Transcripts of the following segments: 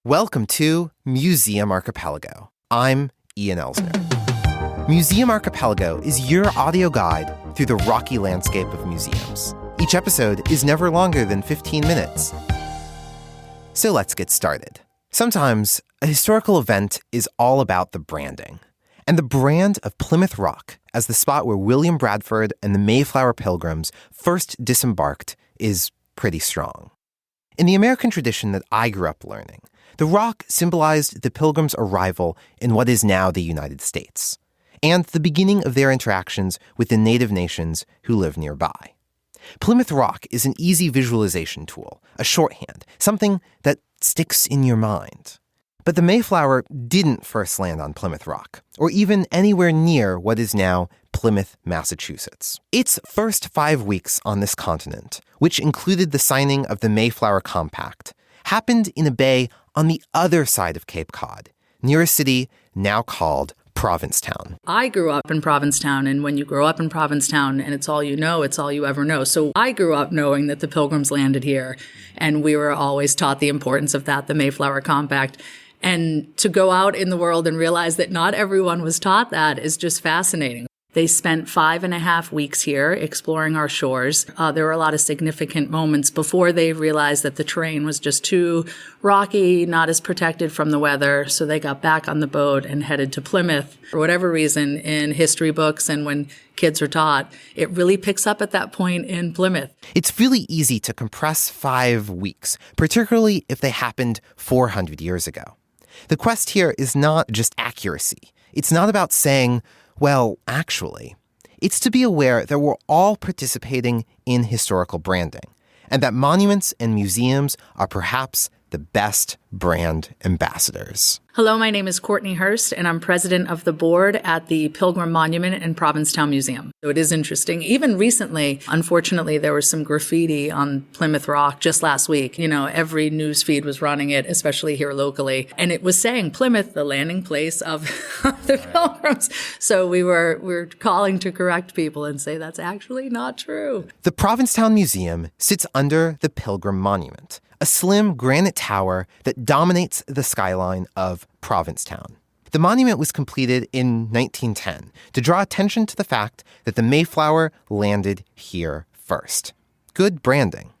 Welcome to Museum Archipelago. I'm Ian Elsner. Museum Archipelago is your audio guide through the rocky landscape of museums. Each episode is never longer than 15 minutes. So let's get started. Sometimes a historical event is all about the branding. And the brand of Plymouth Rock as the spot where William Bradford and the Mayflower Pilgrims first disembarked is pretty strong. In the American tradition that I grew up learning, the rock symbolized the Pilgrims' arrival in what is now the United States, and the beginning of their interactions with the native nations who live nearby. Plymouth Rock is an easy visualization tool, a shorthand, something that sticks in your mind. But the Mayflower didn't first land on Plymouth Rock, or even anywhere near what is now Plymouth, Massachusetts. Its first 5 weeks on this continent, which included the signing of the Mayflower Compact, happened in a bay on the other side of Cape Cod, near a city now called Provincetown. I grew up in Provincetown, and when you grow up in Provincetown and it's all you know, it's all you ever know. So I grew up knowing that the Pilgrims landed here, and we were always taught the importance of that, the Mayflower Compact. And to go out in the world and realize that not everyone was taught that is just fascinating. They spent 5.5 weeks here exploring our shores. There were a lot of significant moments before they realized that the terrain was just too rocky, not as protected from the weather. So they got back on the boat and headed to Plymouth. For whatever reason, in history books and when kids are taught, it really picks up at that point in Plymouth. It's really easy to compress 5 weeks, particularly if they happened 400 years ago. The quest here is not just accuracy. It's not about saying, well, actually. It's to be aware that we're all participating in historical branding, and that monuments and museums are perhaps the best brand ambassadors. Hello, my name is Courtney Hurst, and I'm president of the board at the Pilgrim Monument and Provincetown Museum. So it is interesting. Even recently, unfortunately, there was some graffiti on Plymouth Rock just last week. You know, every news feed was running it, especially here locally. And it was saying Plymouth, the landing place of the Pilgrims. So we were calling to correct people and say that's actually not true. The Provincetown Museum sits under the Pilgrim Monument, a slim granite tower that dominates the skyline of Provincetown. The monument was completed in 1910 to draw attention to the fact that the Mayflower landed here first. Good branding.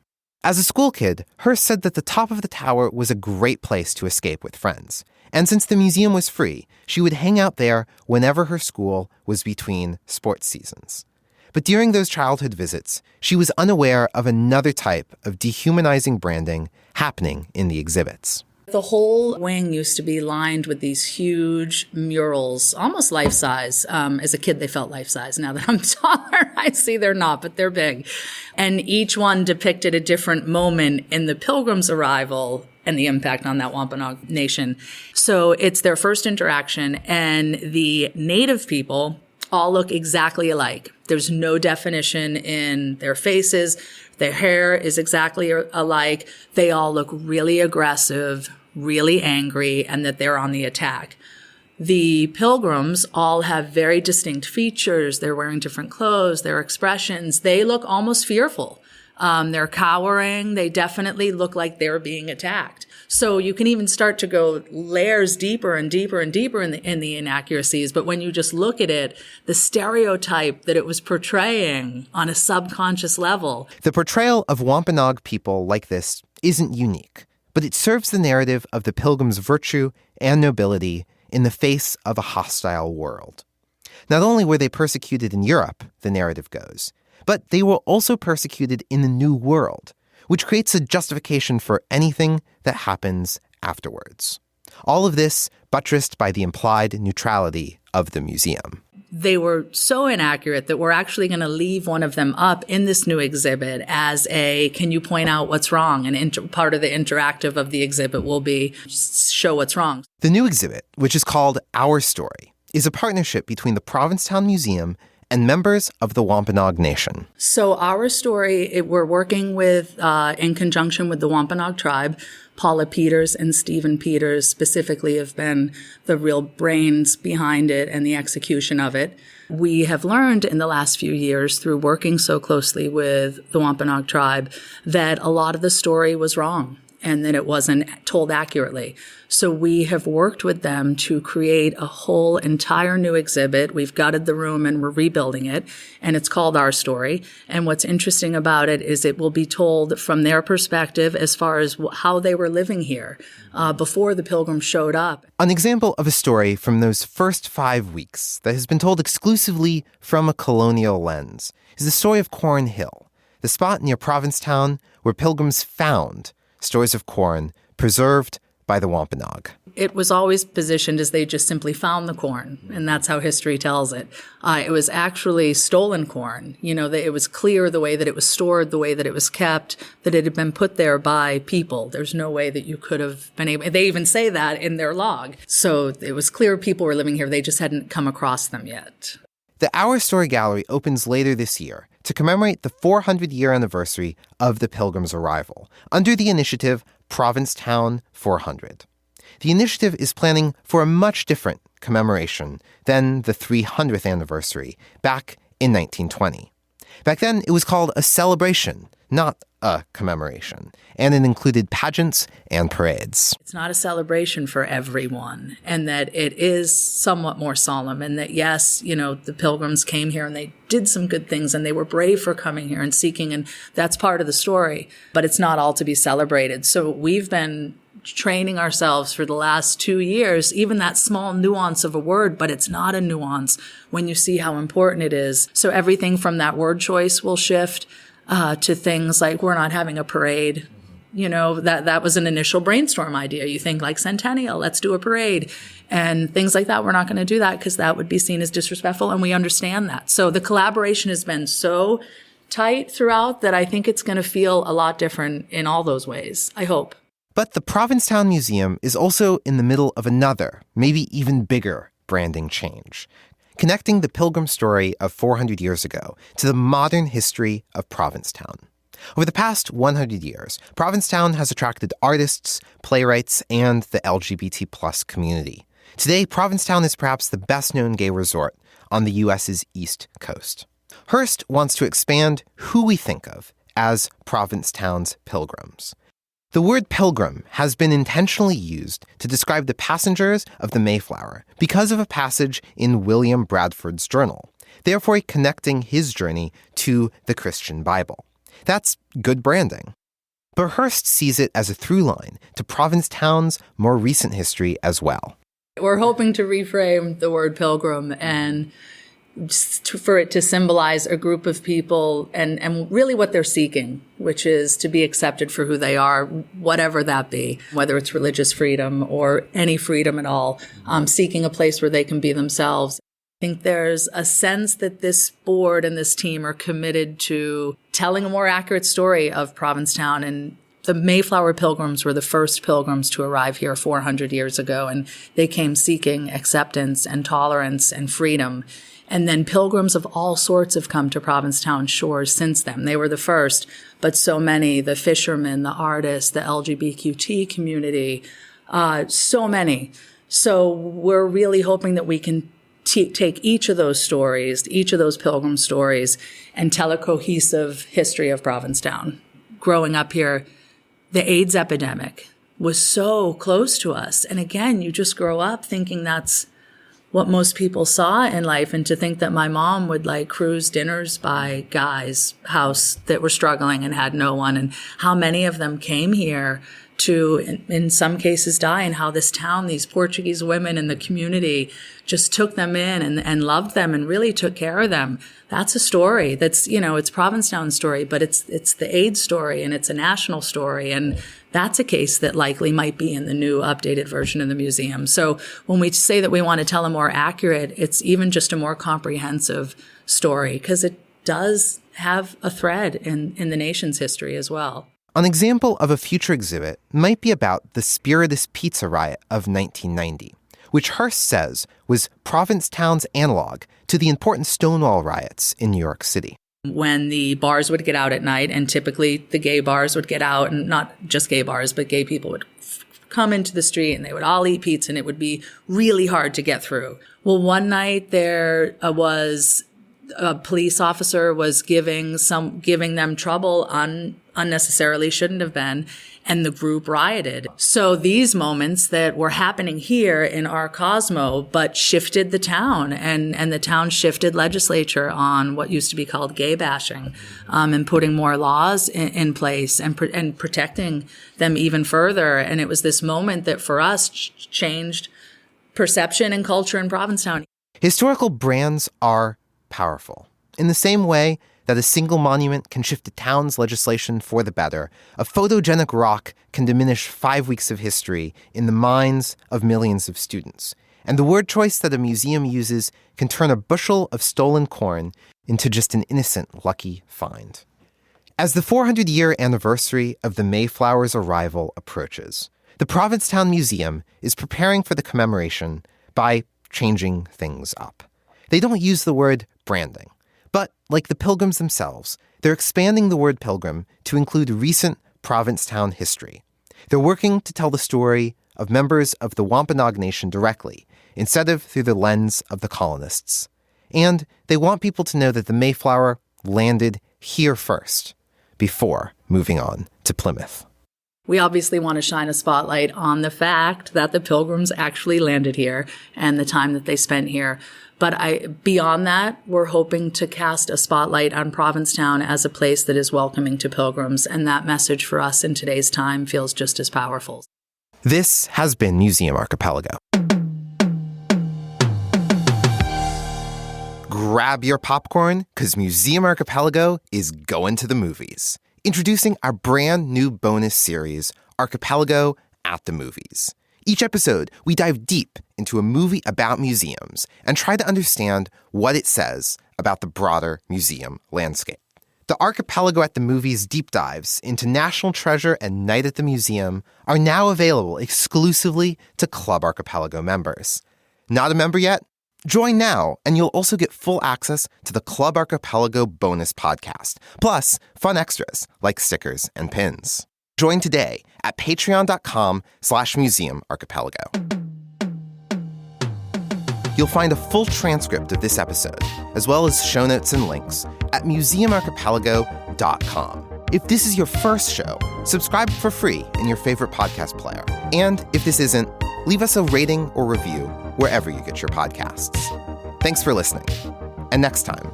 As a school kid, Hurst said that the top of the tower was a great place to escape with friends. And since the museum was free, she would hang out there whenever her school was between sports seasons. But during those childhood visits, she was unaware of another type of dehumanizing branding happening in the exhibits. The whole wing used to be lined with these huge murals, almost life-size. As a kid, they felt life-size. Now that I'm taller, I see they're not, but they're big. And each one depicted a different moment in the Pilgrims' arrival and the impact on that Wampanoag Nation. So it's their first interaction, and the native people all look exactly alike. There's no definition in their faces. Their hair is exactly alike. They all look really aggressive, really angry, and that they're on the attack. The Pilgrims all have very distinct features. They're wearing different clothes, their expressions. They look almost fearful. They're cowering. They definitely look like they're being attacked. So you can even start to go layers deeper and deeper and deeper in the inaccuracies. But when you just look at it, the stereotype that it was portraying on a subconscious level. The portrayal of Wampanoag people like this isn't unique, but it serves the narrative of the Pilgrims' virtue and nobility in the face of a hostile world. Not only were they persecuted in Europe, the narrative goes, but they were also persecuted in the New World, which creates a justification for anything that happens afterwards. All of this buttressed by the implied neutrality of the museum. They were so inaccurate that we're actually going to leave one of them up in this new exhibit as a, can you point out what's wrong? And part of the interactive of the exhibit will be show what's wrong. The new exhibit, which is called Our Story, is a partnership between the Provincetown Museum and members of the Wampanoag Nation. So Our Story, we're working with, in conjunction with the Wampanoag tribe. Paula Peters and Stephen Peters specifically have been the real brains behind it and the execution of it. We have learned in the last few years through working so closely with the Wampanoag tribe that a lot of the story was wrong. and that it wasn't told accurately. So we have worked with them to create a whole entire new exhibit. We've gutted the room and we're rebuilding it, and it's called Our Story. And what's interesting about it is it will be told from their perspective as far as how they were living here before the Pilgrims showed up. An example of a story from those first 5 weeks that has been told exclusively from a colonial lens is the story of Corn Hill, the spot near Provincetown where Pilgrims found stores of corn preserved by the Wampanoag. It was always positioned as they just simply found the corn, and that's how history tells it. It was actually stolen corn. It was clear the way that it was stored, the way that it was kept, that it had been put there by people. There's no way that you could have been able. They even say that in their log. So it was clear people were living here. They just hadn't come across them yet. The Our Story Gallery opens later this year to commemorate the 400-year anniversary of the Pilgrims' arrival under the initiative Provincetown 400. The initiative is planning for a much different commemoration than the 300th anniversary back in 1920. Back then, it was called a celebration, not a commemoration, and it included pageants and parades. It's not a celebration for everyone, and that it is somewhat more solemn, and that, yes, the Pilgrims came here and they did some good things, and they were brave for coming here and seeking, and that's part of the story, but it's not all to be celebrated. So we've been training ourselves for the last 2 years, even that small nuance of a word, but it's not a nuance when you see how important it is. So everything from that word choice will shift to things like we're not having a parade. That was an initial brainstorm idea. You think like Centennial, let's do a parade. And things like that, we're not going to do that because that would be seen as disrespectful, and we understand that. So the collaboration has been so tight throughout that I think it's going to feel a lot different in all those ways, I hope. But the Provincetown Museum is also in the middle of another, maybe even bigger, branding change, connecting the Pilgrim story of 400 years ago to the modern history of Provincetown. Over the past 100 years, Provincetown has attracted artists, playwrights, and the LGBT+ community. Today, Provincetown is perhaps the best-known gay resort on the U.S.'s East Coast. Hurst wants to expand who we think of as Provincetown's pilgrims. The word pilgrim has been intentionally used to describe the passengers of the Mayflower because of a passage in William Bradford's journal, therefore connecting his journey to the Christian Bible. That's good branding. But Hurst sees it as a through line to Provincetown's more recent history as well. We're hoping to reframe the word pilgrim and for it to symbolize a group of people and really what they're seeking, which is to be accepted for who they are, whatever that be, whether it's religious freedom or any freedom at all, seeking a place where they can be themselves. I think there's a sense that this board and this team are committed to telling a more accurate story of Provincetown. And the Mayflower Pilgrims were the first pilgrims to arrive here 400 years ago, and they came seeking acceptance and tolerance and freedom. And then pilgrims of all sorts have come to Provincetown shores since then. They were the first, but so many, the fishermen, the artists, the LGBTQ community, so many. So we're really hoping that we can take each of those stories, each of those pilgrim stories, and tell a cohesive history of Provincetown. Growing up here, the AIDS epidemic was so close to us. And again, you just grow up thinking that's what most people saw in life, and to think that my mom would cruise dinners by guys' house that were struggling and had no one, and how many of them came here to, in some cases, die, and how this town, these Portuguese women in the community just took them in and loved them and really took care of them. That's a story that's, it's Provincetown's story, but it's the AIDS story, and it's a national story. And that's a case that likely might be in the new updated version of the museum. So when we say that we want to tell a more accurate, it's even just a more comprehensive story, because it does have a thread in the nation's history as well. An example of a future exhibit might be about the Spiritus pizza riot of 1990, which Hurst says was Provincetown's analog to the important Stonewall riots in New York City. When the bars would get out at night, and typically the gay bars would get out, and not just gay bars, but gay people would come into the street and they would all eat pizza, and it would be really hard to get through. Well, one night there was a police officer was giving them trouble unnecessarily shouldn't have been, and the group rioted. So these moments that were happening here in our Cosmo, but shifted the town, and the town shifted legislature on what used to be called gay bashing, and putting more laws in place and protecting them even further. And it was this moment that for us changed perception and culture in Provincetown. Historical brands are powerful. In the same way that a single monument can shift a town's legislation for the better, a photogenic rock can diminish 5 weeks of history in the minds of millions of students. And the word choice that a museum uses can turn a bushel of stolen corn into just an innocent, lucky find. As the 400-year anniversary of the Mayflower's arrival approaches, the Provincetown Museum is preparing for the commemoration by changing things up. They don't use the word branding. But, like the Pilgrims themselves, they're expanding the word pilgrim to include recent Provincetown history. They're working to tell the story of members of the Wampanoag Nation directly, instead of through the lens of the colonists. And they want people to know that the Mayflower landed here first, before moving on to Plymouth. We obviously want to shine a spotlight on the fact that the Pilgrims actually landed here and the time that they spent here. But beyond that, we're hoping to cast a spotlight on Provincetown as a place that is welcoming to pilgrims, and that message for us in today's time feels just as powerful. This has been Museum Archipelago. Grab your popcorn, because Museum Archipelago is going to the movies. Introducing our brand new bonus series, Archipelago At the Movies. Each episode, we dive deep into a movie about museums and try to understand what it says about the broader museum landscape. The Archipelago at the Movies deep dives into National Treasure and Night at the Museum are now available exclusively to Club Archipelago members. Not a member yet? Join now, and you'll also get full access to the Club Archipelago bonus podcast, plus fun extras like stickers and pins. Join today at patreon.com/museumarchipelago. You'll find a full transcript of this episode, as well as show notes and links, at museumarchipelago.com. If this is your first show, subscribe for free in your favorite podcast player. And if this isn't, leave us a rating or review wherever you get your podcasts. Thanks for listening. And next time,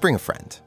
bring a friend.